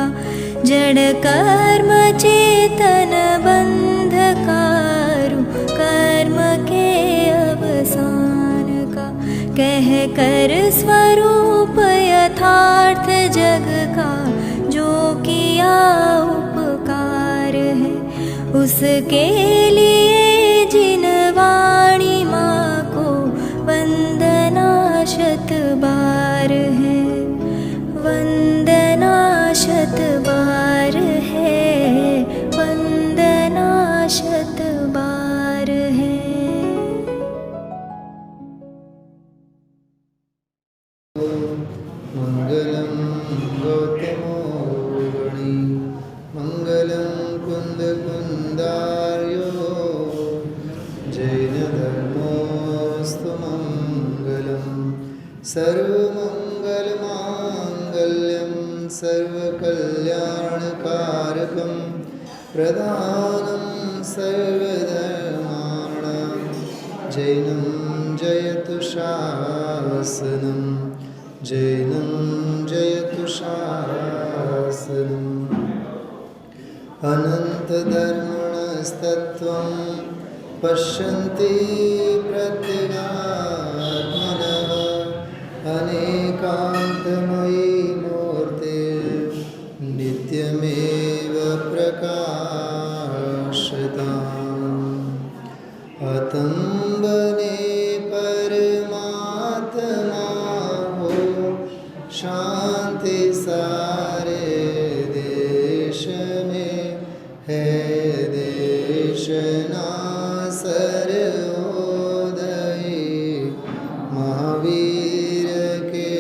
का, जड़ कर्म चेतन बंधकारु कर्म के अवसान का, कह कर स्वरूप यथार्थ जग का, जो किया उपकार है उसके लिए जिन वाणी माँ को वंदना शत बार है, वंदना शत बार है, वंदना शत बार है। मंगलम गौतमोर्वणि मंगलम कुंद कुंदार्यो जैन धर्मोस्तु मंगलम सर्वमंगल मांगल्यम सर्वकल्याणकारकम प्रधानम सर्वधर्माणां जैनं जयतु शासनम, जैनं जयतु शासनम। अनन्तधर्मणस्तत्त्वं पश्यन्ति प्रत्यगात्मनः, अनेकान्तमयी मूर्ते नित्यमेव प्रकाशताम्। अतम्बने परमात्मा हो, शांति सारे देश में है, देशना सर्वोदयी महावीर के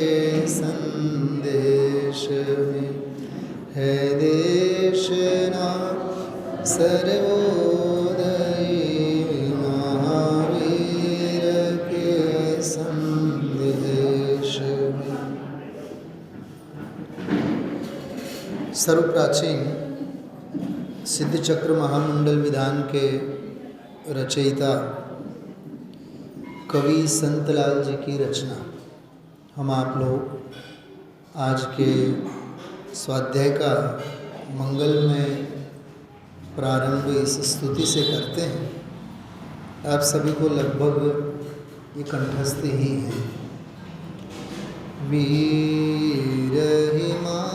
संदेश में है, देशना सर्वोदयी महावीर के संदेश में। सर्वप्राचीन सिद्धचक्र महामंडल विधान के रचयिता कवि संतलाल जी की रचना हम आप लोग आज के स्वाध्याय का मंगलमय प्रारंभ इस स्तुति से करते हैं। आप सभी को लगभग ये कंठस्थ ही है। वीर हिमाचलते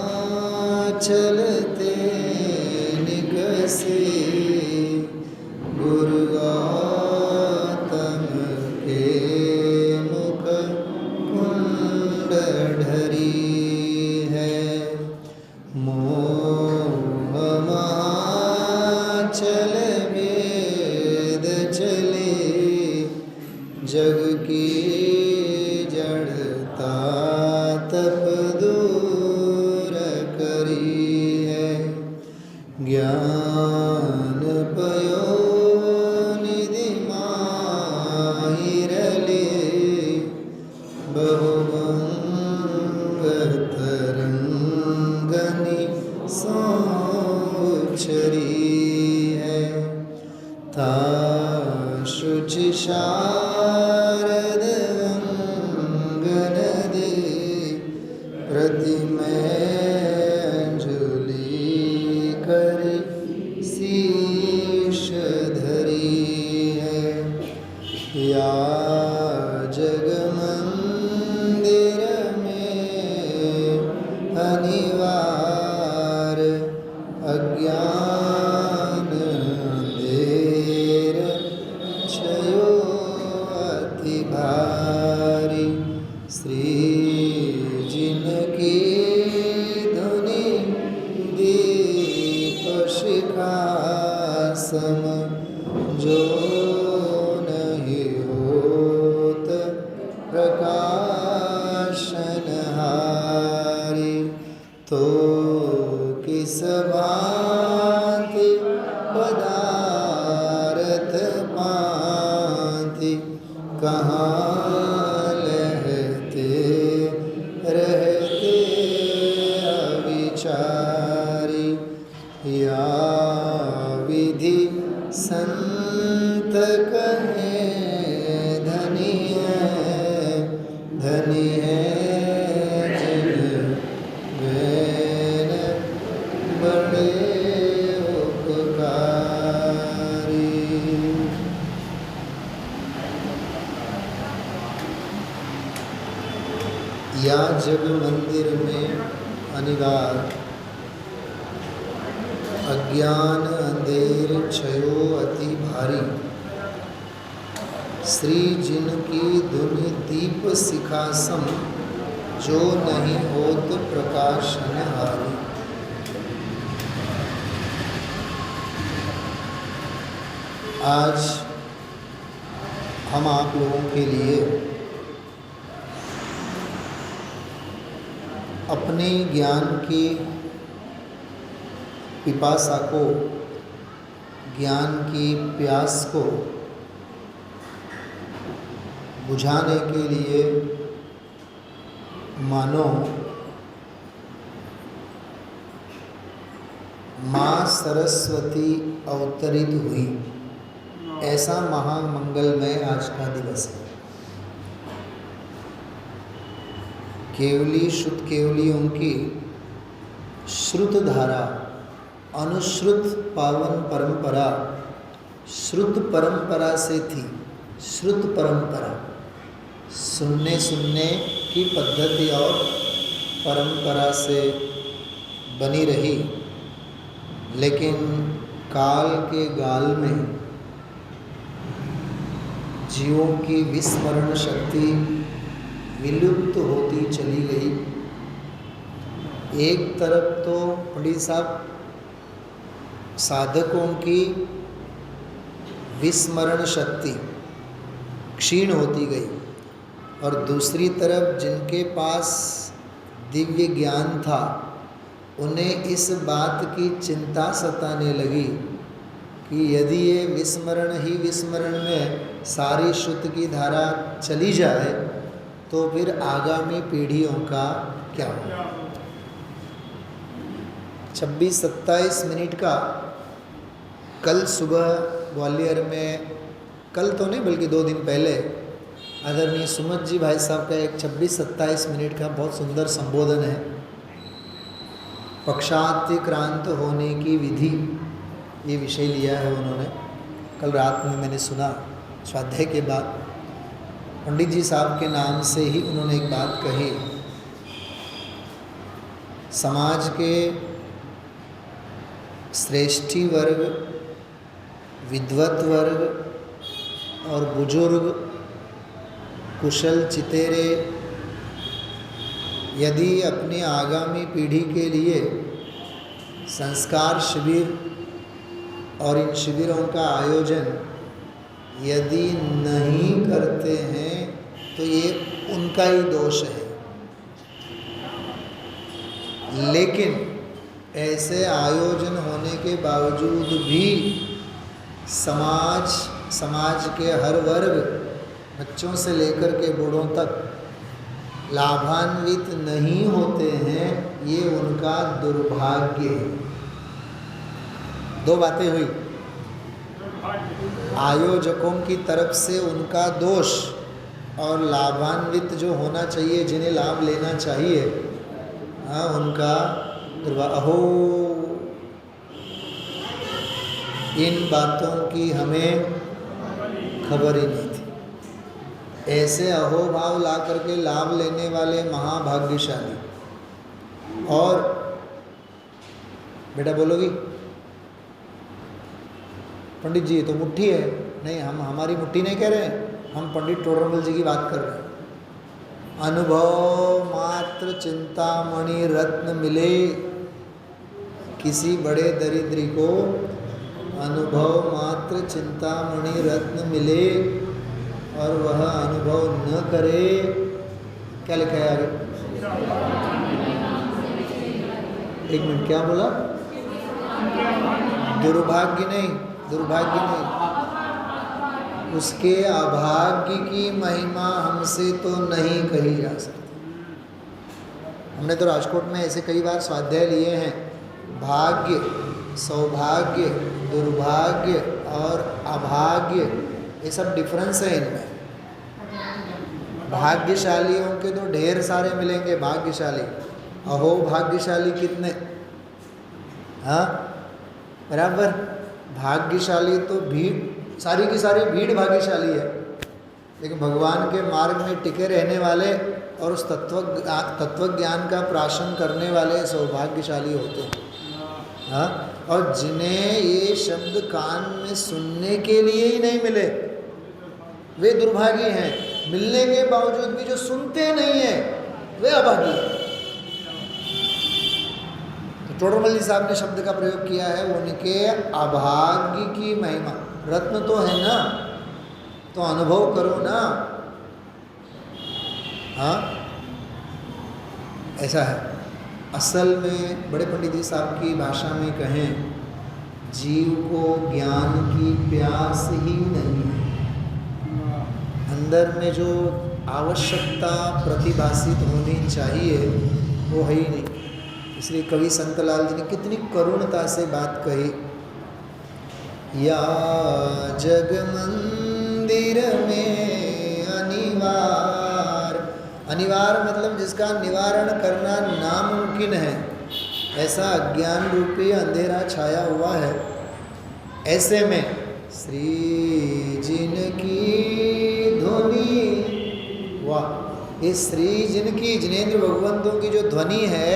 निकसे गुरु गौतम के मुख कुंड ढरी है, मोहमाचल वेद चले जग की जड़ता तप दूर करी है, ज्ञान पयो निधि माहिरले बहुभंग तरंगनि सोचरी है, ता शुचि शारद अंगन दे प्रतिमंजुली कर शीश धरी है, या जग मंदिर में अनिवार अज्ञान अंधेर छयो अति भारी, श्री जिनकी धुन जग मंदिर में अनिवार्य, अज्ञान अंधेर छयो अति भारी। श्री जिनकी धुनि दीप शिखा सम, जो नहीं होत प्रकाशन हारी। आज हम आप लोगों के लिए अपने ज्ञान की पिपासा को, ज्ञान की प्यास को बुझाने के लिए मानो माँ सरस्वती अवतरित हुई, ऐसा महामंगलमय आज का दिवस है। केवली शुद्ध केवलियों की श्रुत धारा, अनुश्रुत पावन परंपरा, श्रुत परंपरा से थी। श्रुत परंपरा सुनने की पद्धति और परंपरा से बनी रही, लेकिन काल के गाल में जीवों की विस्मरण शक्ति विलुप्त होती चली गई। एक तरफ तो पंडित साहब साधकों की विस्मरण शक्ति क्षीण होती गई, और दूसरी तरफ जिनके पास दिव्य ज्ञान था उन्हें इस बात की चिंता सताने लगी कि यदि ये विस्मरण ही विस्मरण में सारी श्रुत की धारा चली जाए तो फिर आगामी पीढ़ियों का क्या होगा। 26-27 मिनट का कल सुबह ग्वालियर में, कल तो नहीं बल्कि 2 दिन पहले, आदरणीय सुमत जी भाई साहब का एक 26-27 मिनट का बहुत सुंदर संबोधन है। पक्षातिक्रांत होने की विधि, ये विषय लिया है उन्होंने। कल रात में मैंने सुना स्वाध्याय के बाद। पंडित जी साहब के नाम से ही उन्होंने एक बात कही, समाज के श्रेष्ठी वर्ग, विद्वत वर्ग और बुजुर्ग, कुशल चितेरे यदि अपनी आगामी पीढ़ी के लिए संस्कार शिविर और इन शिविरों का आयोजन यदि नहीं करते हैं तो ये उनका ही दोष है। लेकिन ऐसे आयोजन होने के बावजूद भी समाज के हर वर्ग, बच्चों से लेकर के बूढ़ों तक लाभान्वित नहीं होते हैं, ये उनका दुर्भाग्य है। 2 बातें हुई, आयोजकों की तरफ से उनका दोष और लाभान्वित जो होना चाहिए, जिन्हें लाभ लेना चाहिए, उनका अहो, इन बातों की हमें खबर ही नहीं थी। ऐसे अहोभाव ला करके लाभ लेने वाले महाभाग्यशाली। और बेटा बोलोगी पंडित जी तो मुट्ठी है, नहीं, हम हमारी मुट्ठी नहीं कह रहे हैं, हम पंडित टोडरमल जी की बात कर रहे हैं। अनुभव मात्र चिंतामणि रत्न मिले, किसी बड़े दरिद्री को अनुभव मात्र चिंतामणि रत्न मिले और वह अनुभव न करे, क्या लिखा है आगे? 1 मिनट, क्या बोला? दुर्भाग्य नहीं, दुर्भाग्य नहीं, उसके अभाग्य की महिमा हमसे तो नहीं कही जा सकती। हमने तो राजकोट में ऐसे कई बार स्वाध्याय लिए हैं। भाग्य, सौभाग्य, दुर्भाग्य और अभाग्य, ये सब डिफरेंस है इनमें। भाग्यशालियों के तो ढेर सारे मिलेंगे भाग्यशाली, अहो भाग्यशाली कितने, हाँ बराबर। भाग्यशाली तो भीड़, सारी की सारी भीड़ भाग्यशाली है, लेकिन भगवान के मार्ग में टिके रहने वाले और उस तत्व ज्ञान का प्राशन करने वाले सौभाग्यशाली होते हैं। हाँ, और जिन्हें ये शब्द कान में सुनने के लिए ही नहीं मिले वे दुर्भागी हैं। मिलने के बावजूद भी जो सुनते नहीं हैं वे अभागी हैं। तो टोडरमल जी साहब ने शब्द का प्रयोग किया है, उनके अभाग्य की महिमा। रत्न तो है ना, तो अनुभव करो ना। हाँ, ऐसा है। असल में बड़े पंडित जी साहब की भाषा में कहें, जीव को ज्ञान की प्यास ही नहीं है। अंदर में जो आवश्यकता प्रतिभासित होनी चाहिए वो है ही नहीं। इसलिए कवि संतलाल जी ने कितनी करुणता से बात कही, या जग मंदिर में अनिवार्य मतलब जिसका निवारण करना नामुमकिन है, ऐसा अज्ञान रूपी अंधेरा छाया हुआ है। ऐसे में श्री जिनकी ध्वनि, वाह, ये श्री जिनकी, जिनेंद्र भगवंतों की जो ध्वनि है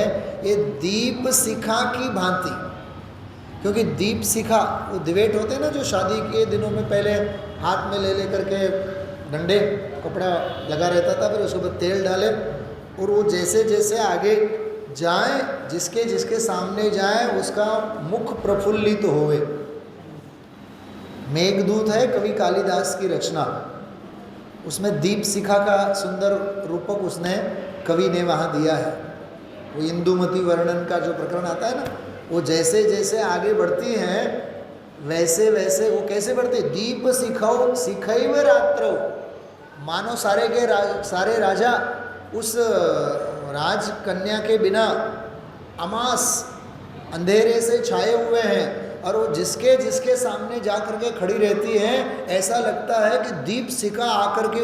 ये दीप शिखा की भांति। क्योंकि दीप शिखा, वो दिवेट होते हैं ना जो शादी के दिनों में पहले हाथ में ले करके डंडे कपड़ा लगा रहता था, फिर उसके ऊपर तेल डाले और वो जैसे जैसे आगे जाए, जिसके जिसके सामने जाए उसका मुख प्रफुल्लित तो होवे। मेघदूत है कवि कालिदास की रचना, उसमें दीप शिखा का सुंदर रूपक उसने कवि ने वहाँ दिया है। वो इंदुमती वर्णन का जो प्रकरण आता है ना, वो जैसे जैसे आगे बढ़ती हैं वैसे वैसे वो कैसे बढ़ते, दीप शिखाओ शिखैव रात्रो, मानो सारे राजा उस राजकन्या के बिना अमास अंधेरे से छाए हुए हैं, और वो जिसके जिसके सामने जा कर के खड़ी रहती हैं ऐसा लगता है कि दीप शिखा आकर के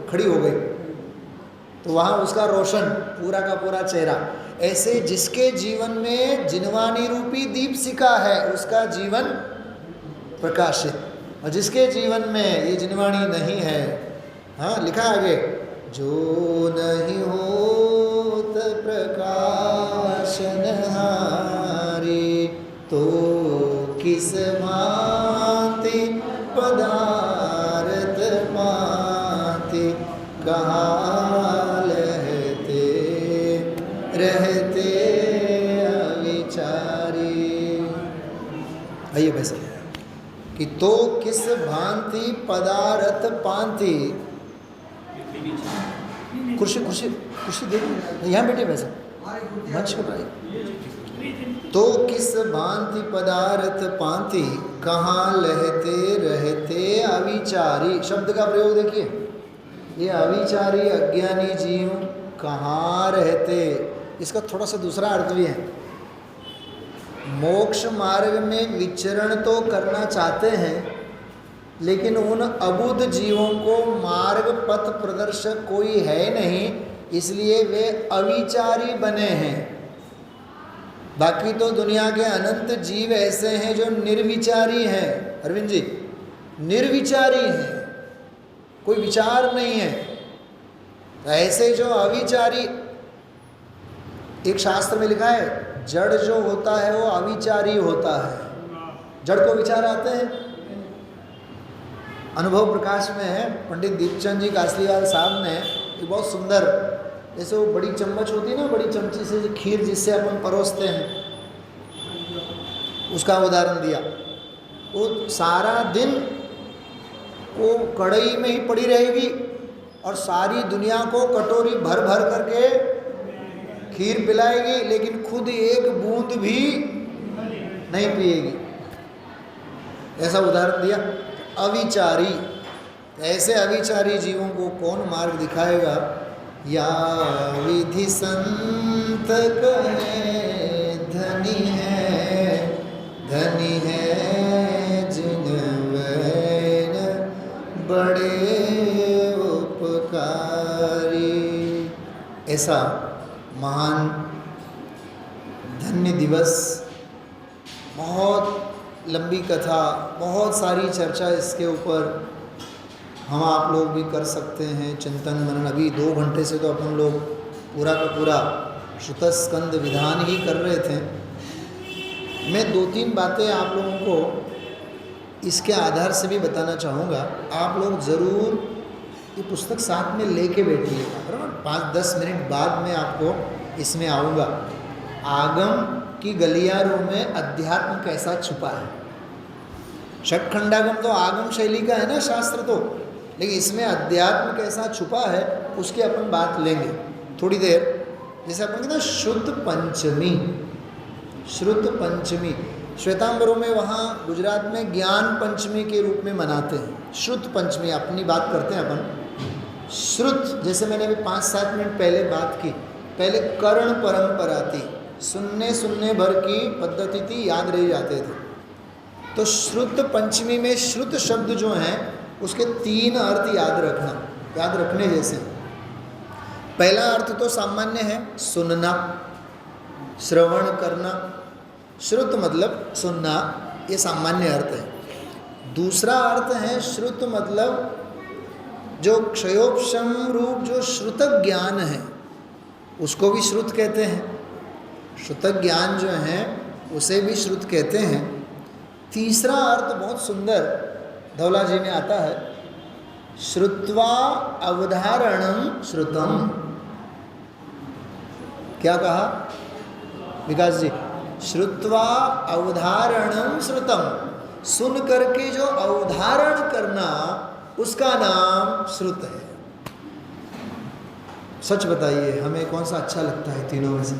खड़ी हो गई, तो वहाँ उसका रोशन पूरा का पूरा चेहरा। ऐसे जिसके जीवन में जिनवानी रूपी दीप शिखा है उसका जीवन प्रकाशित, और जिसके जीवन में ये जिनवाणी नहीं है, हाँ लिखा आगे, जो नहीं होत प्रकाशन हारी, तो किस भांति पदार्थ पाति, कहाँ रहते अविचारी। आइए वैसे कि तो किस भांति पदार्थ पांति, कुर्सी देखो यहाँ बैठे वैसे मंच पर, तो किस भांति पदार्थ पांति, कहाँ रहते अविचारी। शब्द का प्रयोग देखिए, ये अविचारी अज्ञानी जीव कहाँ रहते, इसका थोड़ा सा दूसरा अर्थ भी है। मोक्ष मार्ग में विचरण तो करना चाहते हैं, लेकिन उन अबुद्ध जीवों को मार्ग पथ प्रदर्शक कोई है नहीं, इसलिए वे अविचारी बने हैं। बाकी तो दुनिया के अनंत जीव ऐसे हैं जो निर्विचारी हैं। अरविंद जी, निर्विचारी हैं, कोई विचार नहीं है। तो ऐसे जो अविचारी, एक शास्त्र में लिखा है, जड़ जो होता है वो अविचारी होता है। जड़ को विचार आते हैं। अनुभव प्रकाश में है, पंडित दीपचंद जी कासलीवाल साहब ने एक बहुत सुंदर, जैसे वो बड़ी चम्मच होती है ना, बड़ी चमची से जो खीर जिससे अपन परोसते हैं, उसका उदाहरण दिया। वो सारा दिन वो कढ़ाई में ही पड़ी रहेगी और सारी दुनिया को कटोरी भर भर करके खीर पिलाएगी, लेकिन खुद एक बूंद भी नहीं पिएगी। ऐसा उदाहरण दिया। अविचारी, ऐसे अविचारी जीवों को कौन मार्ग दिखाएगा। या विधि संत कहे धनी है जिन वैन बड़े उपकारी। ऐसा महान धन्य दिवस, बहुत लंबी कथा, बहुत सारी चर्चा इसके ऊपर, हम आप लोग भी कर सकते हैं चिंतन मनन। अभी 2 घंटे से तो अपन लोग पूरा का पूरा श्रुतस्कंद विधान ही कर रहे थे। मैं 2-3 बातें आप लोगों को इसके आधार से भी बताना चाहूँगा। आप लोग ज़रूर ये पुस्तक साथ में लेके बैठिएगा, बराबर। 5-10 मिनट बाद में आपको इसमें आऊँगा। आगम की गलियारों में अध्यात्म कैसा छुपा है। षटखंडागम तो आगम शैली का है ना शास्त्र तो, लेकिन इसमें अध्यात्म कैसा छुपा है उसकी अपन बात लेंगे थोड़ी देर। जैसे अपन कहते हैं श्रुत पंचमी, श्रुत पंचमी श्वेतांबरों में, वहाँ गुजरात में ज्ञान पंचमी के रूप में मनाते हैं। श्रुत पंचमी अपनी बात करते हैं अपन। श्रुत, जैसे मैंने अभी 5-7 मिनट पहले बात की, पहले कर्ण परंपरा थी, सुनने भर की पद्धति थी, याद रह जाते थे। तो श्रुत पंचमी में श्रुत शब्द जो हैं उसके 3 अर्थ याद रखना, याद रखने जैसे। पहला अर्थ तो सामान्य है, सुनना, श्रवण करना। श्रुत मतलब सुनना, ये सामान्य अर्थ है। दूसरा अर्थ है श्रुत मतलब जो क्षयोपशम रूप जो श्रुतक ज्ञान है उसको भी श्रुत कहते हैं। श्रुतक ज्ञान जो है उसे भी श्रुत कहते हैं। तीसरा अर्थ बहुत सुंदर धौला जी में आता है, श्रुत्वा अवधारणम श्रुतम। क्या कहा विकास जी? श्रुत्वा अवधारणम श्रुतम, सुन करके जो अवधारण करना उसका नाम श्रुत है। सच बताइए हमें कौन सा अच्छा लगता है तीनों में से?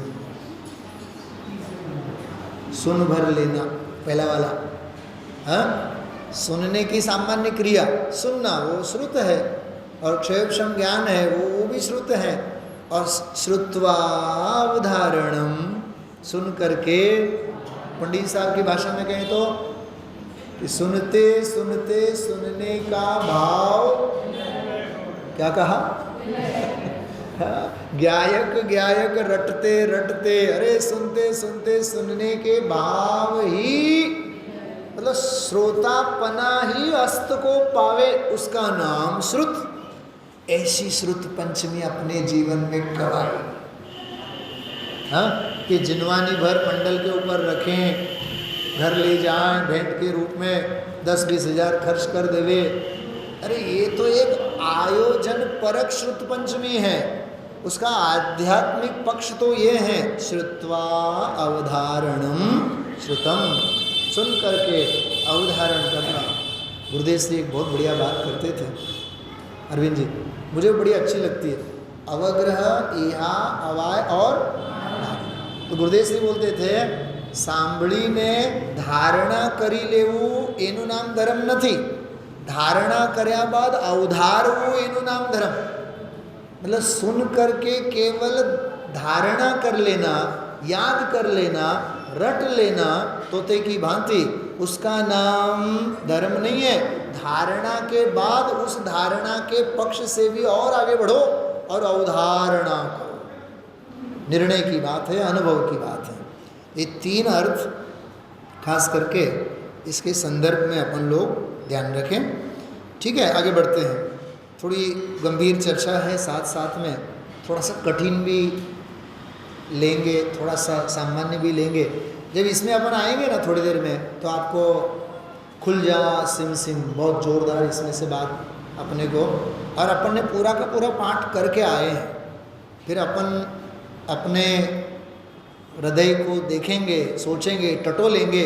सुन भर लेना पहला वाला, हाँ, सुनने की सामान्य क्रिया सुनना वो श्रुत है, और क्षयोपशम ज्ञान है वो भी श्रुत है। और श्रुत्वा अवधारणम, सुन करके, पंडित साहब की भाषा में कहें तो कि सुनते सुनते सुनने का भाव, क्या कहा? गायक गायक रटते रटते, अरे सुनते सुनते सुनने के भाव ही, मतलब श्रोतापना ही अस्त को पावे, उसका नाम श्रुत। ऐसी श्रुत पंचमी अपने जीवन में करवाए, हाँ, कि जिनवानी भर मंडल के ऊपर रखें, घर ले जाएं, भेंट के रूप में 10-20 हज़ार खर्च कर देवे। अरे ये तो एक आयोजन परक श्रुत पंचमी है। उसका आध्यात्मिक पक्ष तो ये है, श्रुत्वा अवधारणम श्रुतम, सुन करके अवधारण करना। गुरुदेव श्री एक बहुत बढ़िया बात करते थे, अरविंद जी, मुझे बड़ी अच्छी लगती है, अवग्रह इहा अवाय और। तो गुरुदेव श्री बोलते थे, सांभळीने धारणा करी लेवू एनु नाम धर्म नहीं, धारणा कर्या बाद अवधारवू एनु नाम धर्म। मतलब सुन करके केवल धारणा कर लेना, याद कर लेना, रट लेना तोते की भांति, उसका नाम धर्म नहीं है। धारणा के बाद उस धारणा के पक्ष से भी और आगे बढ़ो और अवधारणा करो। निर्णय की बात है, अनुभव की बात है। ये 3 अर्थ खास करके इसके संदर्भ में अपन लोग ध्यान रखें। ठीक है, आगे बढ़ते हैं। थोड़ी गंभीर चर्चा है, साथ साथ में थोड़ा सा कठिन भी लेंगे, थोड़ा सा सामान्य भी लेंगे। जब इसमें अपन आएंगे ना थोड़ी देर में, तो आपको खुल जा सिम सिम, बहुत ज़ोरदार इसमें से बात अपने को, और अपन ने पूरा का पूरा पाठ करके आए हैं। फिर अपन अपने हृदय को देखेंगे, सोचेंगे, टटोलेंगे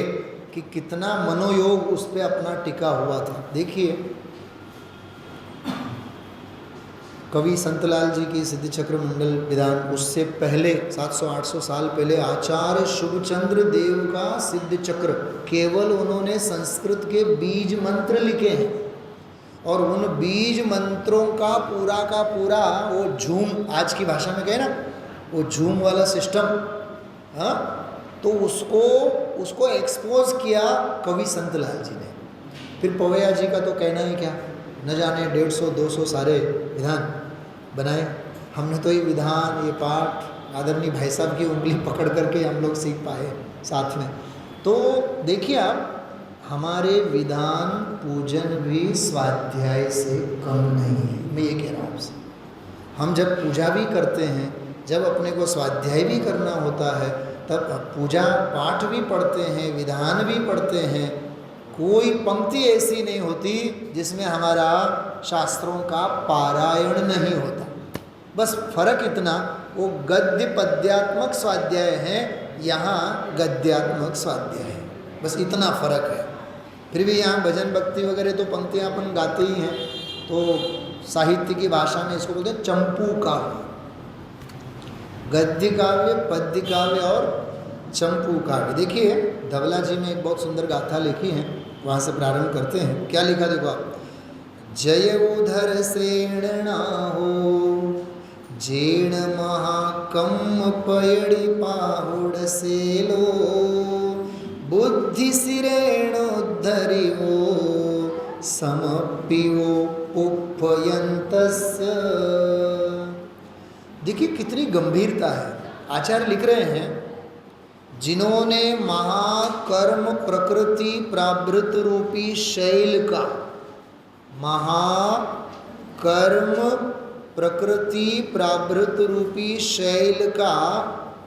कि कितना मनोयोग उस पर अपना टिका हुआ था। देखिए, कवि संतलाल जी की सिद्ध चक्र मंडल विधान, उससे पहले 700-800 साल पहले आचार्य शुभचंद्र देव का सिद्ध चक्र, केवल उन्होंने संस्कृत के बीज मंत्र लिखे हैं, और उन बीज मंत्रों का पूरा वो झूम, आज की भाषा में कहे ना, वो झूम वाला सिस्टम, हाँ, तो उसको एक्सपोज किया कवि संतलाल जी ने। फिर पवैया जी का तो कहना ही क्या, न जाने 150-200 सारे विधान बनाए। हमने तो ये विधान, ये पाठ आदरणीय भाई साहब की उंगली पकड़ करके हम लोग सीख पाए साथ में। तो देखिए आप, हमारे विधान पूजन भी स्वाध्याय से कम नहीं है। मैं ये कह रहा हूँ आपसे, हम जब पूजा भी करते हैं, जब अपने को स्वाध्याय भी करना होता है, तब पूजा पाठ भी पढ़ते हैं, विधान भी पढ़ते हैं। कोई पंक्ति ऐसी नहीं होती जिसमें हमारा शास्त्रों का पारायण नहीं होता। बस फर्क इतना, वो गद्य पद्यात्मक स्वाध्याय है, यहाँ गद्यात्मक स्वाध्याय है, बस इतना फर्क है। फिर भी यहाँ भजन भक्ति वगैरह तो पंक्तियाँ अपन गाते ही हैं, तो साहित्य की भाषा में इसको बोलते हैं चंपू काव्य। गद्य काव्य, पद्य काव्य और चंपू काव्य। देखिए धवला जी ने एक बहुत सुंदर गाथा लिखी है, वहाँ से प्रारंभ करते हैं। क्या लिखा देखो आप। जय उधर सेणना हो, जेण महाकम पयड़ी पाहुड़ सेलो, बुद्धि सिरेण उद्धरिवो, समपिवो उपयंतस्य। देखिए कितनी गंभीरता है। आचार्य लिख रहे हैं, जिन्होंने महाकर्म प्रकृति प्रावृत रूपी शैल का, महाकर्म प्रकृति प्रावृत रूपी शैल का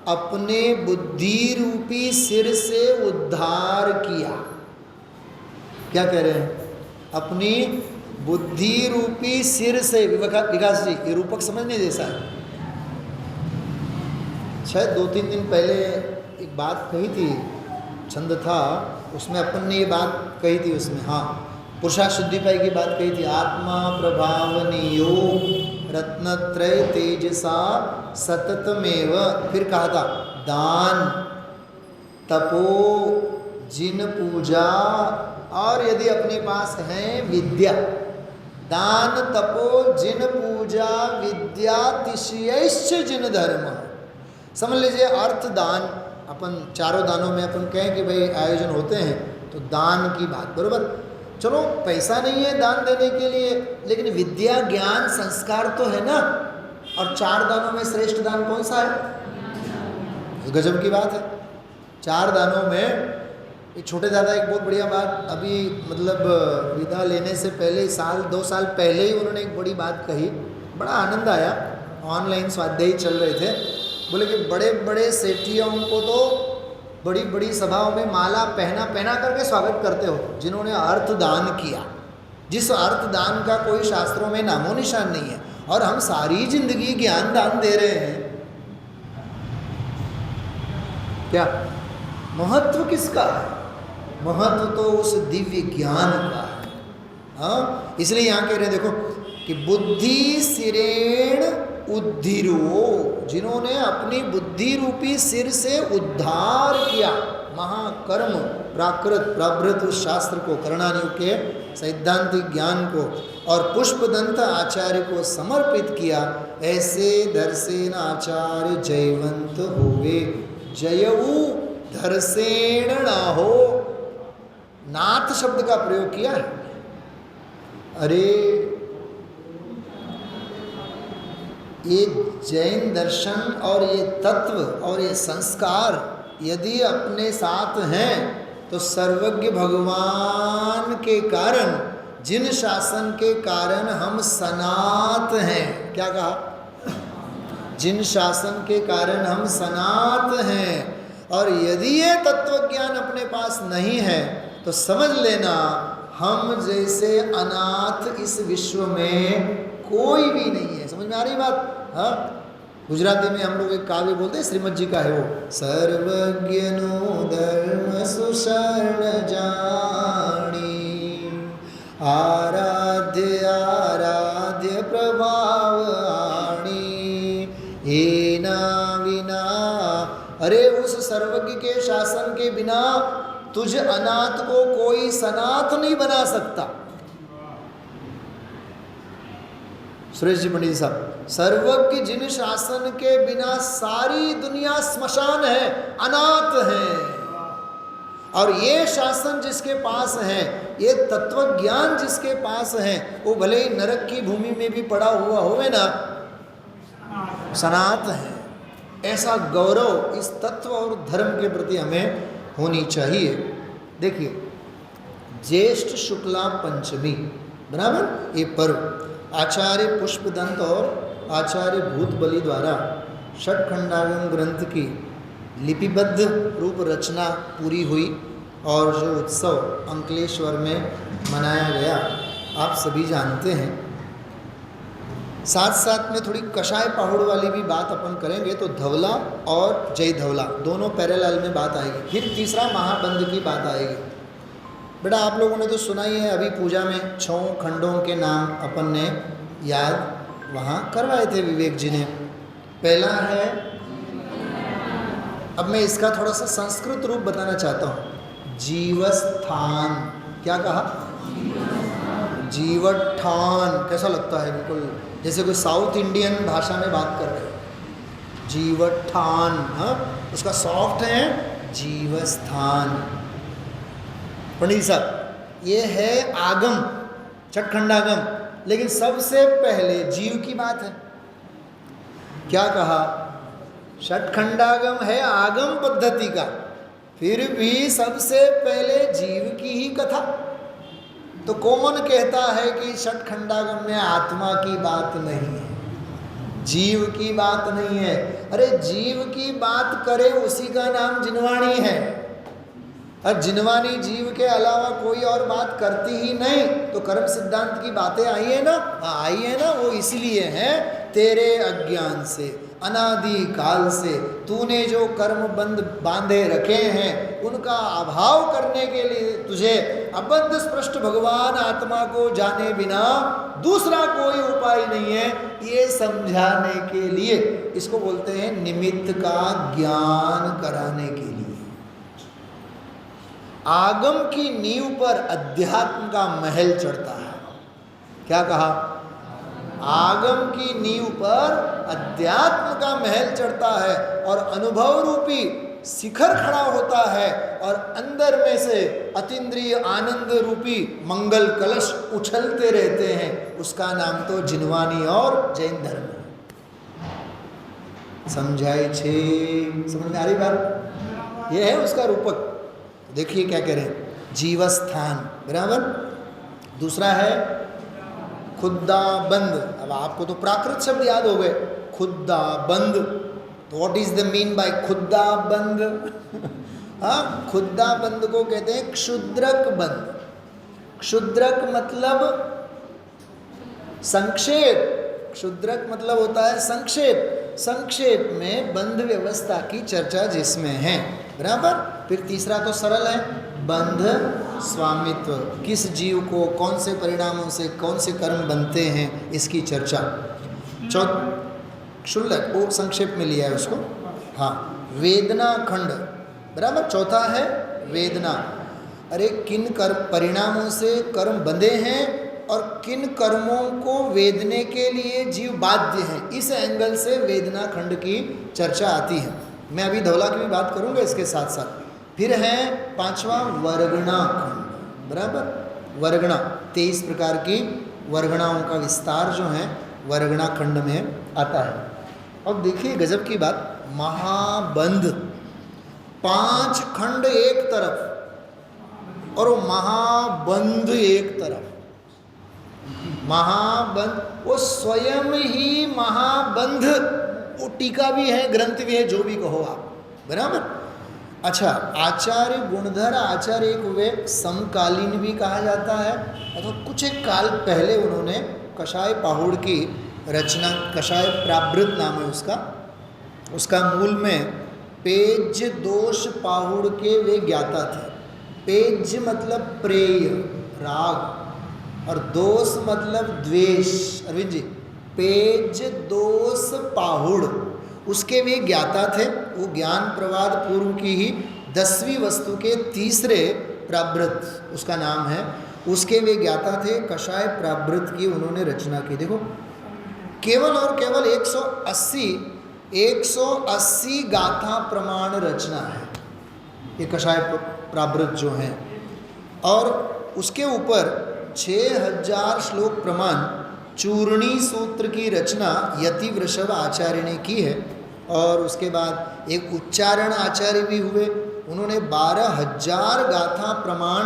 अपने बुद्धि रूपी सिर से उद्धार किया। क्या कह रहे हैं? अपनी बुद्धि रूपी सिर से। विकास जी, ये रूपक समझने जैसा है। शायद 2-3 दिन पहले एक बात कही थी, छंद था उसमें अपन ने ये बात कही थी उसमें, हाँ, पुरुषाशुद्धिपाई की बात कही थी। आत्मा प्रभावनीयो रत्नत्रय तेजसा सततमेव। फिर कहा था दान, तपो, जिन पूजा, और यदि अपने पास है विद्या। दान, तपो, जिन पूजा, विद्या, तिष्यैश्च जिन धर्म। समझ लीजिए अर्थ दान, अपन चारों दानों में अपन कहें कि भाई आयोजन होते हैं तो दान की बात, बरोबर। चलो पैसा नहीं है दान देने के लिए, लेकिन विद्या, ज्ञान, संस्कार तो है ना। और 4 दानों में श्रेष्ठ दान कौन सा है? गजब की बात है। 4 दानों में एक छोटे दादा एक बहुत बढ़िया बात, अभी मतलब विदा लेने से पहले 1-2 साल पहले ही उन्होंने एक बड़ी बात कही, बड़ा आनंद आया। ऑनलाइन स्वाध्याय चल रहे थे, बोले कि बड़े बड़े सेठियों को तो बड़ी बड़ी सभाओं में माला पहना करके स्वागत करते हो, जिन्होंने अर्थ दान किया, जिस अर्थ दान का कोई शास्त्रों में नामो निशान नहीं है। और हम सारी जिंदगी ज्ञान दान दे रहे हैं। क्या महत्व किसका है? महत्व तो उस दिव्य ज्ञान का है। हाँ, इसलिए यहाँ कह रहे हैं देखो कि बुद्धि सिरेण उद्धिरो, जिन्होंने अपनी बुद्धि रूपी सिर से उद्धार किया, महाकर्म प्राकृत प्रावृत उस शास्त्र को, करणानियोग के सैद्धांतिक ज्ञान को, और पुष्पदंत आचार्य को समर्पित किया। ऐसे धरसेन आचार्य जयवंत हुए। जयऊ धरसेन ना हो, नाथ शब्द का प्रयोग किया है। अरे ये जैन दर्शन और ये तत्व और ये संस्कार यदि अपने साथ हैं तो सर्वज्ञ भगवान के कारण, जिन शासन के कारण हम सनात हैं, क्या कहा? जिन शासन के कारण हम सनात हैं। और यदि ये तत्व ज्ञान अपने पास नहीं है तो समझ लेना हम जैसे अनाथ इस विश्व में कोई भी नहीं है। समझ में आ रही बात? हाँ, गुजराती में हम लोग एक काव्य बोलते हैं, श्रीमद जी का है वो, सर्वज्ञ नो धर्म सुशरण जानी, आराध्य आराध्य प्रभाव आणी, एना विना। अरे उस सर्वज्ञ के शासन के बिना तुझ अनाथ को कोई सनाथ नहीं बना सकता। सुरेश जी पंडित साहब, सर्वज्ञ जिन शासन के बिना सारी दुनिया स्मशान है, अनाथ है। और ये शासन जिसके पास है, ये तत्व ज्ञान जिसके पास है, वो भले ही नरक की भूमि में भी पड़ा हुआ होवे ना, सनात है। ऐसा गौरव इस तत्व और धर्म के प्रति हमें होनी चाहिए। देखिए ज्येष्ठ शुक्ला पंचमी, बराबर, ये पर्व आचार्य पुष्पदंत और आचार्य भूतबली द्वारा षटखंडागम ग्रंथ की लिपिबद्ध रूप रचना पूरी हुई और जो उत्सव अंकलेश्वर में मनाया गया आप सभी जानते हैं। साथ साथ में थोड़ी कषाय पहाड़ वाली भी बात अपन करेंगे, तो धवला और जय धवला दोनों पैरेलल में बात आएगी। फिर तीसरा महाबंध की बात आएगी। बेटा आप लोगों ने तो सुना ही है, अभी पूजा में 6 खंडों के नाम अपन ने याद वहाँ करवाए थे विवेक जी ने। पहला है, अब मैं इसका थोड़ा सा संस्कृत रूप बताना चाहता हूँ, जीवस्थान। क्या कहा? जीवठान। कैसा लगता है? बिल्कुल जैसे कोई साउथ इंडियन भाषा में बात कर रहे हो। जीवठान, हाँ, उसका सॉफ्ट है जीवस्थान। पंडित साहब, ये है आगम, षटखंडागम, लेकिन सबसे पहले जीव की बात है। क्या कहा? षटखंडागम है आगम पद्धति का, फिर भी सबसे पहले जीव की ही कथा। तो कौन कहता है कि षटखंडागम में आत्मा की बात नहीं है, जीव की बात नहीं है? अरे जीव की बात करे उसी का नाम जिनवाणी है, और जिनवाणी जीव के अलावा कोई और बात करती ही नहीं। तो कर्म सिद्धांत की बातें आई है ना, आई है ना, वो इसलिए है तेरे अज्ञान से, अनादि काल से तूने जो कर्म बंध बांधे रखे हैं उनका अभाव करने के लिए तुझे अबद्ध स्पष्ट भगवान आत्मा को जाने बिना दूसरा कोई उपाय नहीं है, ये समझाने के लिए इसको बोलते हैं निमित्त का ज्ञान कराने के लिए। आगम की नींव पर अध्यात्म का महल चढ़ता है। क्या कहा? आगम की नींव पर अध्यात्म का महल चढ़ता है और अनुभव रूपी शिखर खड़ा होता है, और अंदर में से अतीन्द्रिय आनंद रूपी मंगल कलश उछलते रहते हैं। उसका नाम तो जिनवानी और जैन धर्म। समझाई छे? समझ में आ रही बात? यह है उसका रूपक। देखिए क्या कह रहे हैं, जीवस्थान, बराबर। दूसरा है खुद्दा बंद। अब आपको तो प्राकृत शब्द याद हो गए, खुद्दा बंद। तो what is the mean by खुद्दा बंद? हाँ, खुद्दा बंद को कहते हैं क्षुद्रक बंद। क्षुद्रक मतलब संक्षेप, क्षुद्रक मतलब होता है संक्षेप। संक्षेप में बंध व्यवस्था की चर्चा जिसमें है, बराबर। फिर तीसरा तो सरल है, बंध स्वामित्व, किस जीव को कौन से परिणामों से कौन से कर्म बनते हैं इसकी चर्चा। क्षुल्लक वो संक्षेप में लिया है उसको। हाँ, वेदना खंड, बराबर। चौथा है वेदना। अरे किन कर्म परिणामों से कर्म बंधे हैं और किन कर्मों को वेदने के लिए जीव बाध्य है, इस एंगल से वेदना खंड की चर्चा आती है। मैं अभी धवला की भी बात करूंगा इसके साथ साथ। फिर है पांचवा वर्गणा खंड, बराबर। वर्गणा 23 प्रकार की वर्गणाओं का विस्तार जो है वर्गणा खंड में आता है। अब देखिए गजब की बात, महाबंध 5 खंड एक तरफ और वो महाबंध एक तरफ। महाबंध वो स्वयं ही महाबंध, वो टीका भी है, ग्रंथ भी है, जो भी कहो आप, बराबर। अच्छा, आचार्य गुणधर आचार्य एक वे समकालीन भी कहा जाता है, अथवा कुछ एक काल पहले उन्होंने कषाय पाहुड़ की रचना, कषाय प्रावृत नाम है उसका। उसका मूल में पेज दोष पाहुड़ के वे ज्ञाता थे। पेज मतलब प्रेय, राग, और दोष मतलब द्वेष। अरविंद जी, पेज दोष पाहुड़ उसके वे ज्ञाता थे। वो ज्ञान प्रवाद पूर्व की ही 10वीं वस्तु के तीसरे प्रावृत उसका नाम है, उसके वे ज्ञाता थे। कषाय प्रावृत की उन्होंने रचना की। देखो, केवल और केवल 180 गाथा प्रमाण रचना है ये कषाय प्रावृत जो है, और उसके ऊपर 6000 श्लोक प्रमाण चूर्णी सूत्र की रचना यति वृषभ आचार्य ने की है। और उसके बाद एक उच्चारण आचार्य भी हुए, उन्होंने 12000 गाथा प्रमाण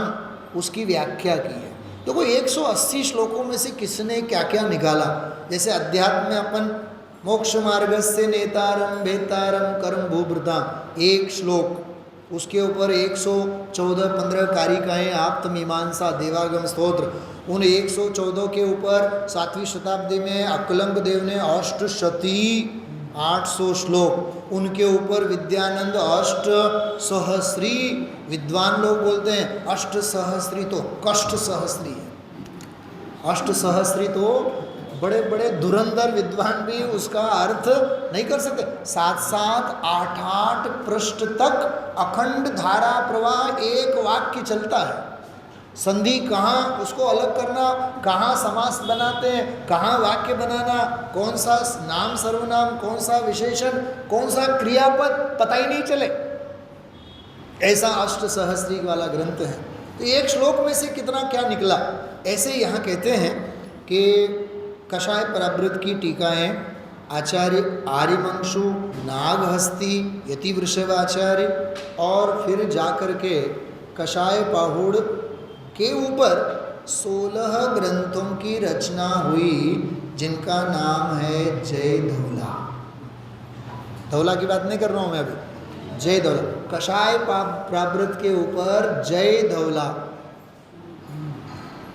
उसकी व्याख्या की है। तो कोई 180 श्लोकों में से किसने क्या क्या निकाला। जैसे अध्यात्म में अपन मोक्ष मार्ग से नेतारम भेतारम कर्म भूभृताम, एक श्लोक, उसके ऊपर 114-15 कारिकाएँ, आप्त मीमांसा, देवागम स्तोत्र, उन 114 के ऊपर 7वीं शताब्दी में अकलंक देव ने अष्टशती 800 श्लोक, उनके ऊपर विद्यानंद अष्ट सहस्री, विद्वान लोग बोलते हैं अष्ट सहस्री तो कष्ट सहस्री है। अष्ट सहस्री तो बड़े बड़े धुरंधर विद्वान भी उसका अर्थ नहीं कर सकते। 7-7, 8-8 पृष्ठ तक अखंड धारा प्रवाह एक वाक्य चलता है। संधि कहाँ उसको अलग करना, कहाँ समास बनाते हैं, कहाँ वाक्य बनाना, कौन सा नाम सर्वनाम, कौन सा विशेषण, कौन सा क्रियापद, पता ही नहीं चले। ऐसा अष्ट सहस्री वाला ग्रंथ है। तो एक श्लोक में से कितना क्या निकला। ऐसे यहाँ कहते हैं कि कषाय परावृत की टीकाएँ आचार्य आर्यवंशु, नागहस्ती, यतिवृषभाचार्य और फिर जाकर के कषाय पाहुड़ के ऊपर 16 ग्रंथों की रचना हुई, जिनका नाम है जय धौला। धौला की बात नहीं कर रहा हूँ मैं अभी, जय धौला, कषाय परावृत के ऊपर जय धौला।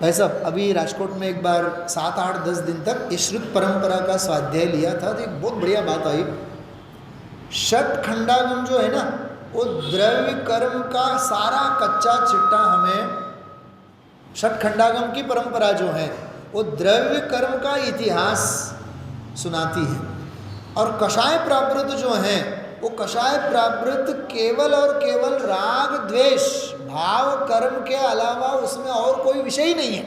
भाई साहब अभी राजकोट में एक बार 7-8-10 दिन तक ईश्रुत परंपरा का स्वाध्याय लिया था, तो एक बहुत बढ़िया बात आई। षट खंडागम जो है ना, वो द्रव्य कर्म का सारा कच्चा चिट्टा हमें, षट खंडागम की परंपरा जो है वो द्रव्य कर्म का इतिहास सुनाती है। और कषाय प्रावृत जो है वो कषाय प्रावृत केवल और केवल राग द्वेष भाव कर्म के अलावा उसमें और कोई विषय ही नहीं है।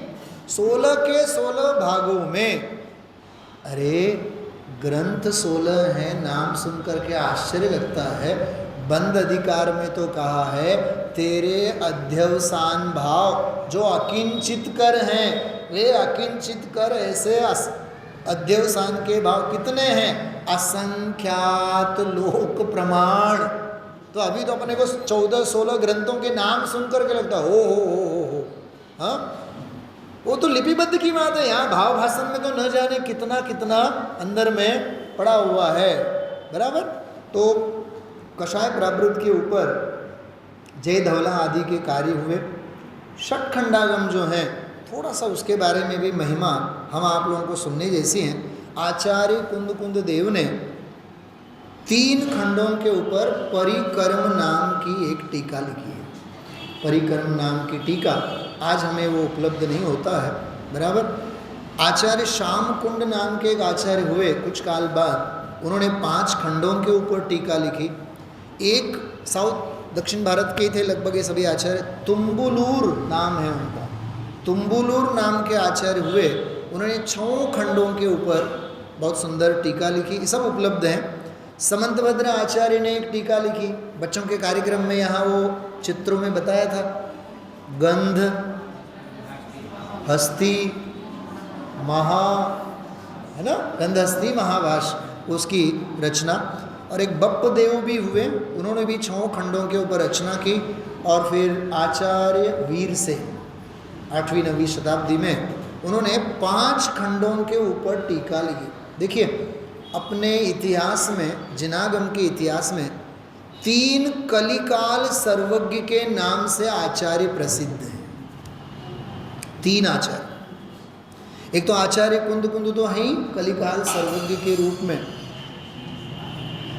16 के 16 भागों में, अरे ग्रंथ 16 है, नाम सुनकर के आश्चर्य लगता है। बंद अधिकार में तो कहा है तेरे अध्यवसान भाव जो अकिंचित कर हैं, वे अकिंचित कर ऐसे अध्यवसान के भाव कितने हैं, असंख्यात लोक प्रमाण। तो अभी तो अपने को 14-16 ग्रंथों के नाम सुनकर के लगता है हो हाँ, वो तो लिपिबद्ध की बात है। यहाँ भाव भाषण में तो न जाने कितना कितना अंदर में पड़ा हुआ है, बराबर। तो कषाय प्रावृत के ऊपर जय धौला आदि के कार्य हुए। षट खंडागम जो है, थोड़ा सा उसके बारे में भी महिमा हम आप लोगों को सुनने जैसी हैं। आचार्य कुंद देव ने 3 खंडों के ऊपर परिकर्म नाम की एक टीका लिखी है। परिकर्म नाम की टीका आज हमें वो उपलब्ध नहीं होता है, बराबर। आचार्य श्याम कुंड नाम के एक आचार्य हुए कुछ काल बाद, उन्होंने 5 खंडों के ऊपर टीका लिखी। एक साउथ दक्षिण भारत के थे लगभग ये सभी आचार्य, तुम्बुलूर नाम है उनका, तुम्बुलूर नाम के आचार्य हुए। उन्होंने 6 खंडों के ऊपर बहुत सुंदर टीका लिखी, ये सब उपलब्ध हैं। समंतभद्र आचार्य ने एक टीका लिखी, बच्चों के कार्यक्रम में यहाँ वो चित्रों में बताया था। गंध हस्ती महा है ना, गंध हस्ती महाभाष्य उसकी रचना। और एक बप्प देव भी हुए, उन्होंने भी 6 खंडों के ऊपर रचना की। और फिर आचार्य वीर से 8वीं-9वीं शताब्दी में उन्होंने 5 खंडों के ऊपर टीका लिखी। देखिए अपने इतिहास में, जिनागम के इतिहास में 3 कलिकाल सर्वज्ञ के नाम से आचार्य प्रसिद्ध हैं। 3 आचार्य, एक तो आचार्य कुंद तो है ही कलिकाल सर्वज्ञ के रूप में।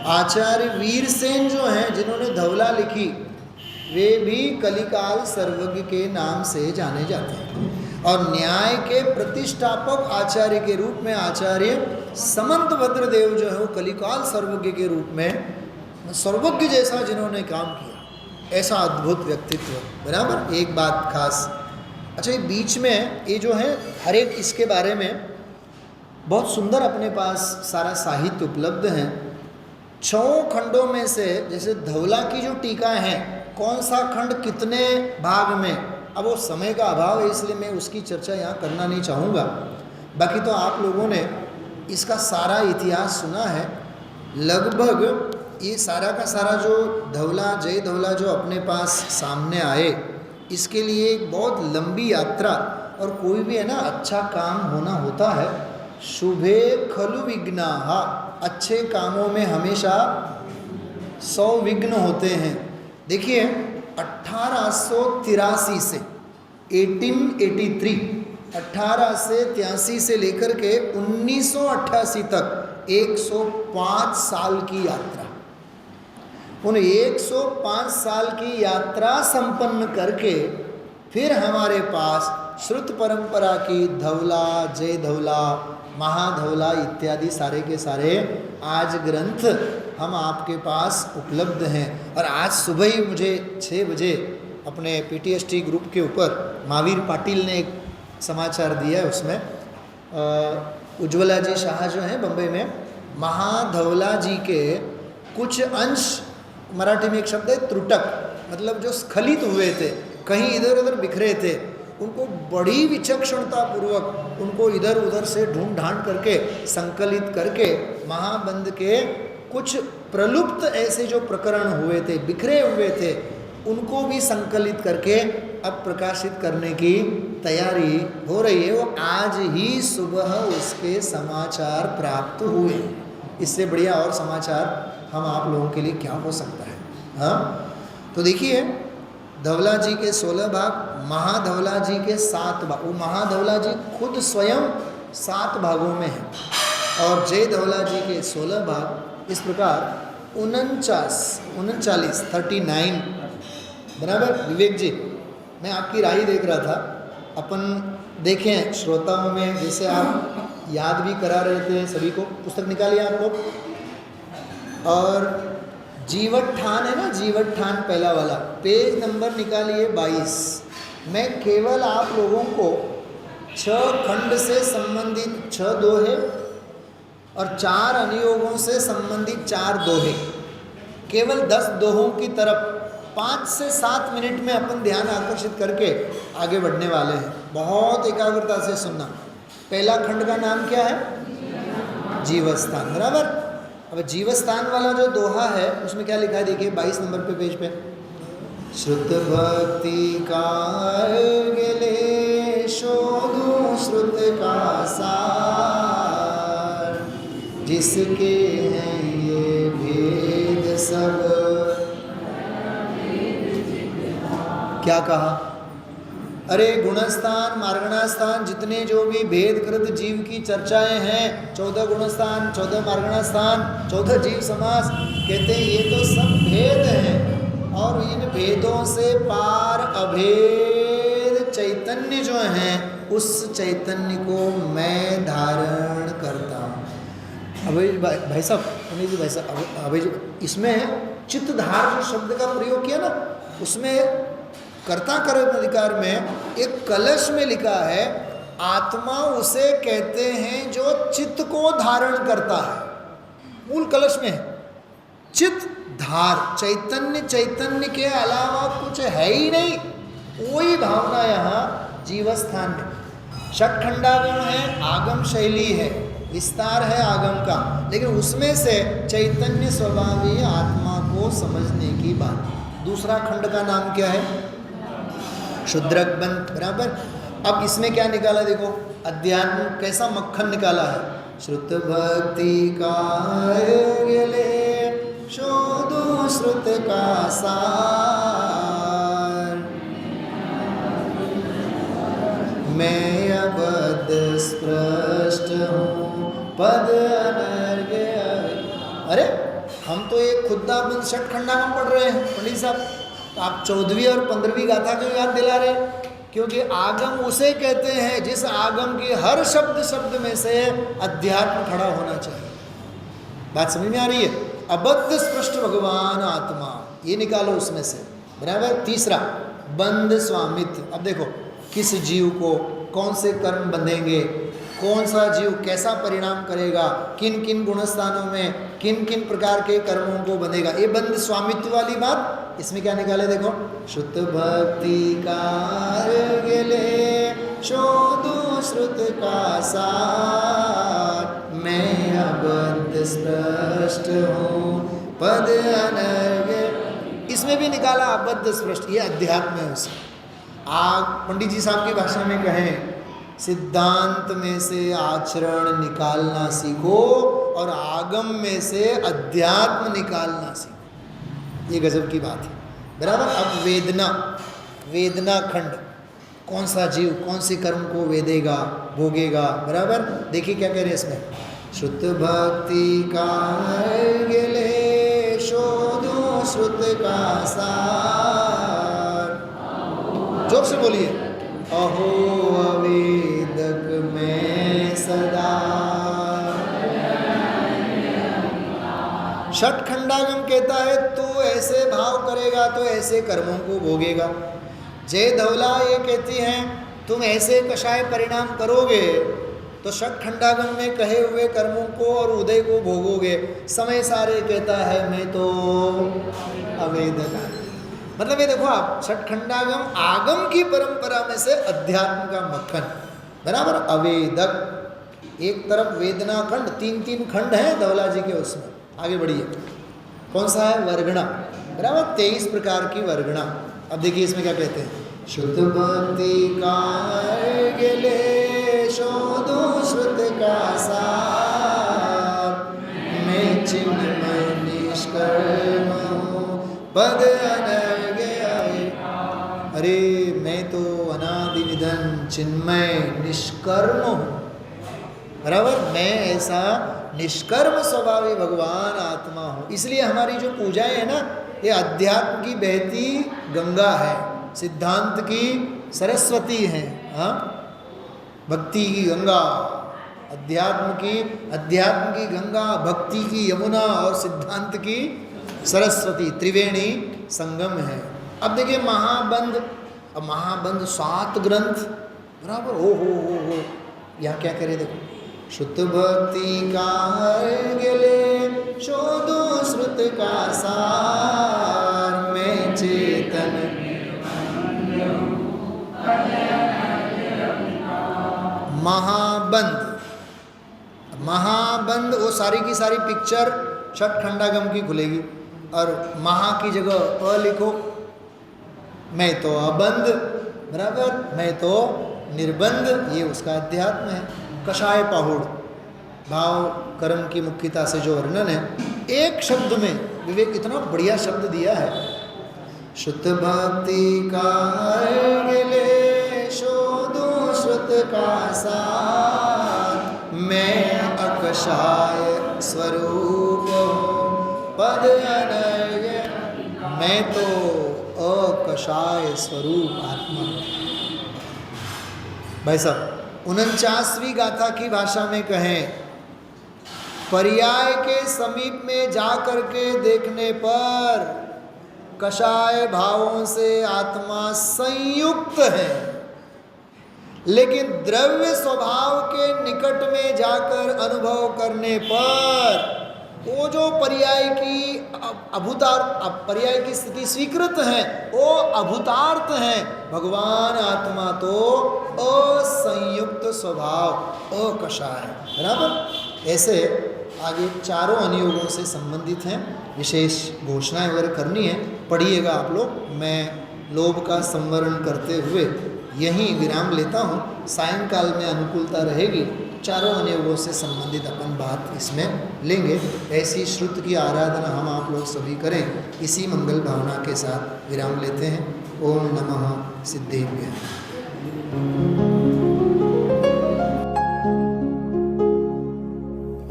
आचार्य वीरसेन जो हैं, जिन्होंने धवला लिखी, वे भी कलिकाल सर्वज्ञ के नाम से जाने जाते हैं। और न्याय के प्रतिष्ठापक आचार्य के रूप में आचार्य समंतभद्र देव जो है वो कलिकाल सर्वज्ञ के रूप में सर्वज्ञ जैसा जिन्होंने काम किया, ऐसा अद्भुत व्यक्तित्व, बराबर। एक बात खास, अच्छा ये बीच में ये जो है हर एक इसके बारे में बहुत सुंदर अपने पास सारा साहित्य उपलब्ध है। 6 खंडों में से जैसे धवला की जो टीका है, कौन सा खंड कितने भाग में, अब वो समय का अभाव है इसलिए मैं उसकी चर्चा यहाँ करना नहीं चाहूँगा। बाकी तो आप लोगों ने इसका सारा इतिहास सुना है। लगभग ये सारा का सारा जो धवला, जय धवला जो अपने पास सामने आए, इसके लिए एक बहुत लंबी यात्रा, और कोई भी है ना अच्छा काम होना होता है, शुभे खलु विघ्नाः, अच्छे कामों में हमेशा 100 विघ्न होते हैं। देखिए 1883 से 1883 से लेकर के 1988 तक 105 साल की यात्रा। उन 105 साल की यात्रा संपन्न करके फिर हमारे पास श्रुत परंपरा की धवला, जय धवला, महाधवला इत्यादि सारे के सारे आज ग्रंथ हम आपके पास उपलब्ध हैं। और आज सुबह ही मुझे 6 बजे अपने PTST ग्रुप के ऊपर महावीर पाटिल ने एक समाचार दिया है, उसमें उज्ज्वला जी शाह जो हैं बम्बई में, महाधवला जी के कुछ अंश, मराठी में एक शब्द है त्रुटक, मतलब जो स्खलित हुए थे, कहीं इधर उधर बिखरे थे, उनको बड़ी विचक्षणता पूर्वक उनको इधर उधर से ढूंढ ढांड करके संकलित करके महाबंध के कुछ प्रलुप्त ऐसे जो प्रकरण हुए थे, बिखरे हुए थे, उनको भी संकलित करके अब प्रकाशित करने की तैयारी हो रही है। वो आज ही सुबह उसके समाचार प्राप्त हुए। इससे बढ़िया और समाचार हम आप लोगों के लिए क्या हो सकता है। हाँ, तो देखिए धवला जी के 16 भाग, महाधवला जी के 7 भाग। वो महाधवला जी खुद स्वयं 7 भागों में है, और जय धवला जी के 16 भाग। इस प्रकार 39 बराबर। विवेक जी, मैं आपकी राय देख रहा था, अपन देखें श्रोताओं में, जैसे आप याद भी करा रहे थे सभी को, पुस्तक निकालिए आप लोग, और जीवठान है ना, जीवठान पहला वाला, पेज नंबर निकालिए 22। मैं केवल आप लोगों को 6 खंड से संबंधित 6 दोहे और 4 अनुयोगों से संबंधित 4 दोहे, केवल 10 दोहों की तरफ 5 से 7 मिनट में अपन ध्यान आकर्षित करके आगे बढ़ने वाले हैं। बहुत एकाग्रता से सुनना। पहला खंड का नाम क्या है? जीवस्थान, बराबर। अब जीवस्थान वाला जो दोहा है उसमें क्या लिखा है देखिए 22 नंबर पे पेज पे। श्रुत भक्ति का गेले शोधु श्रुत का सार, जिसके हैं ये भेद सब। क्या कहा? अरे गुणस्थान मार्गणास्थान जितने जो भी भेदकृत जीव की चर्चाएं हैं, 14 गुणस्थान, 14 मार्गणास्थान, 14 जीव समास, कहते हैं ये तो सब भेद हैं, और इन भेदों से पार अभेद चैतन्य जो हैं, उस चैतन्य को मैं धारण करता हूँ। अभय भाई साहब, अनिल जी भाई साहब, अभय जी, इसमें चित्तधार जो शब्द का प्रयोग किया ना, उसमें कर्ता कर्म अधिकार में एक कलश में लिखा है, आत्मा उसे कहते हैं जो चित्त को धारण करता है। मूल कलश में है चित्त धार, चैतन्य, चैतन्य के अलावा कुछ है ही नहीं। वही भावना यहाँ जीवस्थान में। षटखंडागम है, आगम शैली है, विस्तार है आगम का, लेकिन उसमें से चैतन्य स्वभावी आत्मा को समझने की बात। दूसरा खंड का नाम क्या है? शुद्रग्बंध, बराबर। अब इसमें क्या निकाला देखो, अध्यात्म कैसा मक्खन निकाला है। श्रुत भक्ति का गेले शोधु श्रुत का सार, मैं अबद्ध स्पृष्ट हूँ पद अनर्घ्य। अरे हम तो एक खुद्दा बंद षटखंडा में पढ़ रहे हैं पंडित साहब, आप 14वीं और 15वीं गाथा को याद दिला रहे, क्योंकि आगम उसे कहते हैं जिस आगम के हर शब्द शब्द में से अध्यात्म खड़ा होना चाहिए। बात समझ में आ रही है? अबद्ध स्पष्ट भगवान आत्मा, ये निकालो उसमें से, बराबर। तीसरा बंध स्वामित्व। अब देखो किस जीव को कौन से कर्म बंधेंगे, कौन सा जीव कैसा परिणाम करेगा, किन किन गुणस्थानों में किन किन प्रकार के कर्मों को बंधेगा, ये बंध स्वामित्व वाली बात। इसमें क्या निकाले देखो, शुद्ध भक्ति का गेले शोधु श्रुत का सार, मैं अबद्ध स्पष्ट हूँ पद अनर्घ्य। इसमें भी निकाला अबद्ध स्पष्ट, ये अध्यात्म है उसे। पंडित जी साहब की भाषा में कहें, सिद्धांत में से आचरण निकालना सीखो और आगम में से अध्यात्म निकालना सीखो। ये गजब की बात है, बराबर। अब वेदना खंड, कौन सा जीव कौन से कर्म को वेदेगा भोगेगा, बराबर। देखिए क्या कह रहे हैं इसमें, श्रुत भक्ति का गेले शोधो श्रुत का सार। जोर से बोलिए, अहो अवेदक में सदा। षटखंडागम कहता है तू ऐसे भाव करेगा तो ऐसे कर्मों को भोगेगा। जय धवला ये कहती हैं तुम ऐसे कषाय परिणाम करोगे तो षटखंडागम में कहे हुए कर्मों को और उदय को भोगोगे। समय सारे कहता है मैं तो अवेदक। मतलब ये देखो आप, षटखंडागम आगम की परंपरा में से अध्यात्म का मक्खन, बराबर। अवेदक एक तरफ वेदना खंड, तीन खंड हैं धवला जी के, उसमें आगे बढ़िए। कौन सा है? वर्गणा, बराबर। 23 प्रकार की वर्गणा। अब देखिए इसमें क्या कहते हैं, शुद्ध भक्ति का गेले शोधो श्रुत का सार, मैं चिन्मय निष्कर्म पद अनर्घ्य। अरे मैं तो अनादि निधन चिन्मय निष्कर्म हूँ, बराबर। मैं ऐसा निष्कर्म स्वभावी भगवान आत्मा हूँ। इसलिए हमारी जो पूजाएं है ना, ये अध्यात्म की बहती गंगा है, सिद्धांत की सरस्वती है। हाँ, भक्ति की गंगा, अध्यात्म की गंगा, भक्ति की यमुना और सिद्धांत की सरस्वती, त्रिवेणी संगम है। अब देखिए महाबंध, अब महाबंध 7 ग्रंथ, बराबर। हो यहाँ क्या करे देखो, शुद्ध भक्ति का गेले शोधो श्रुत का सार, मैं चेतन महाबंध वो सारी की सारी पिक्चर षटखंडागम की खुलेगी, और महा की जगह अ लिखो, मैं तो अबंध, बराबर, मैं तो निर्बंध, ये उसका अध्यात्म है। कषाय पाहुड़, भाव कर्म की मुख्यता से जो वर्णन है, एक शब्द में विवेक इतना बढ़िया शब्द दिया है, शुद्ध भक्ति का गेले शोधो श्रुत का सार, मैं अकषाय स्वरूप पद अनर्घ्य। मैं तो अकषाय स्वरूप आत्मा। भाई साहब 49वीं गाथा की भाषा में कहें, पर्याय के समीप में जा करके देखने पर कषाय भावों से आत्मा संयुक्त है, लेकिन द्रव्य स्वभाव के निकट में जाकर अनुभव करने पर वो जो पर्याय की स्थिति स्वीकृत है, वो अभूतार्थ है। भगवान आत्मा तो असंयुक्त स्वभाव, अकषाय, बराबर। ऐसे आगे चारों अनुयोगों से संबंधित हैं, विशेष घोषणाएं वगैरह करनी है, पढ़िएगा आप लोग। मैं लोभ का संवरण करते हुए यहीं विराम लेता हूँ। सायंकाल में अनुकूलता रहेगी, चारों अनुयोगों से संबंधित अपन बात इसमें लेंगे। ऐसी श्रुत की आराधना हम आप लोग सभी करें, इसी मंगल भावना के साथ विराम लेते हैं। ओम नमः सिद्धेभ्यः।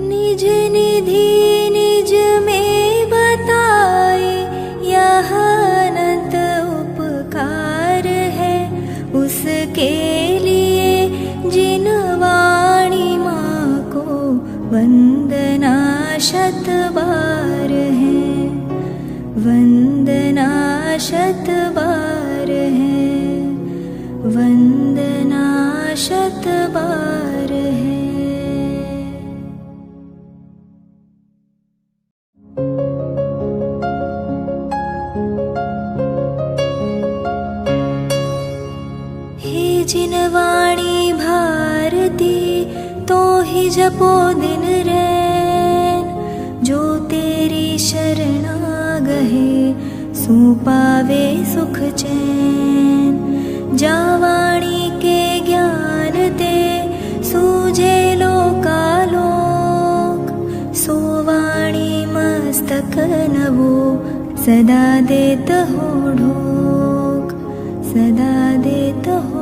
निज निधि निज में बताए, यह अनंत उपकार है उसके लिए जिन वाणी माँ को वंदना शत बार है, वंदना शत बार है, वंदना शत बार है। हे जिन वाणी भारती तो ही जपो दिन रैन, जो तेरी शरणा गहे सो पावे सुख चैन। जा सदा देत हो ढोक, सदा देत हो